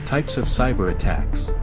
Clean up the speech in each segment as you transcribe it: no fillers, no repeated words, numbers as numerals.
Types of cyber attacks.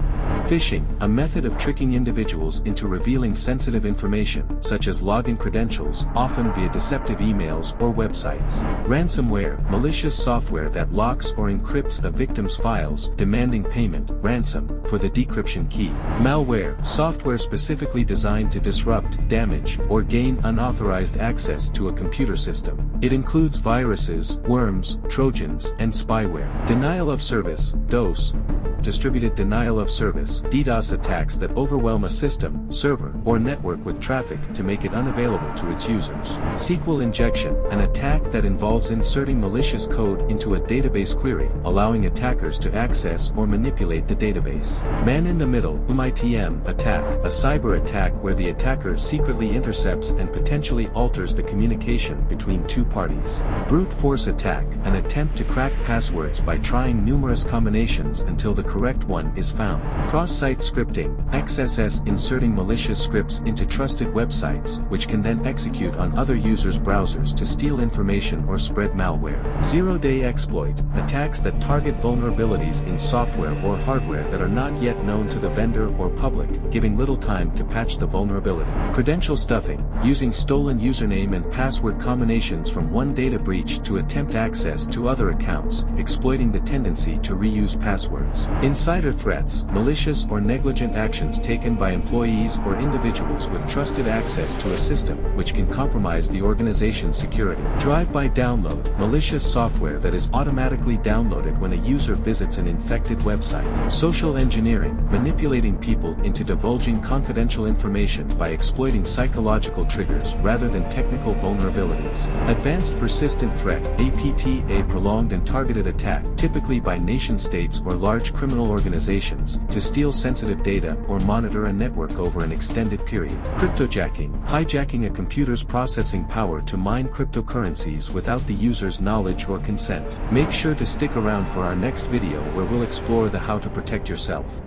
Phishing, a method of tricking individuals into revealing sensitive information, such as login credentials, often via deceptive emails or websites. Ransomware, malicious software that locks or encrypts a victim's files, demanding payment, ransom, for the decryption key. Malware, software specifically designed to disrupt, damage, or gain unauthorized access to a computer system. It includes viruses, worms, trojans, and spyware. Denial of service, DOS, distributed denial of service, DDoS attacks that overwhelm a system, server, or network with traffic to make it unavailable to its users. SQL injection, an attack that involves inserting malicious code into a database query, allowing attackers to access or manipulate the database. Man-in-the-middle (MITM) attack, a cyber attack where the attacker secretly intercepts and potentially alters the communication between two parties. Brute force attack, an attempt to crack passwords by trying numerous combinations until the correct one is found. Cross-site scripting, XSS inserting malicious scripts into trusted websites, which can then execute on other users' browsers to steal information or spread malware. Zero-day exploit, attacks that target vulnerabilities in software or hardware that are not yet known to the vendor or public, giving little time to patch the vulnerability. Credential stuffing, using stolen username and password combinations from one data breach to attempt access to other accounts, exploiting the tendency to reuse passwords. Insider threats, malicious or negligent actions taken by employees or individuals with trusted access to a system, which can compromise the organization's security. Drive-by download, malicious software that is automatically downloaded when a user visits an infected website. Social engineering, manipulating people into divulging confidential information by exploiting psychological triggers rather than technical vulnerabilities. Advanced persistent threat, APT, a prolonged and targeted attack, typically by nation-states or large criminal organizations, to steal sensitive data or monitor a network over an extended period. Cryptojacking, hijacking a computer's processing power to mine cryptocurrencies without the user's knowledge or consent. Make sure to stick around for our next video where we'll explore the how to protect yourself.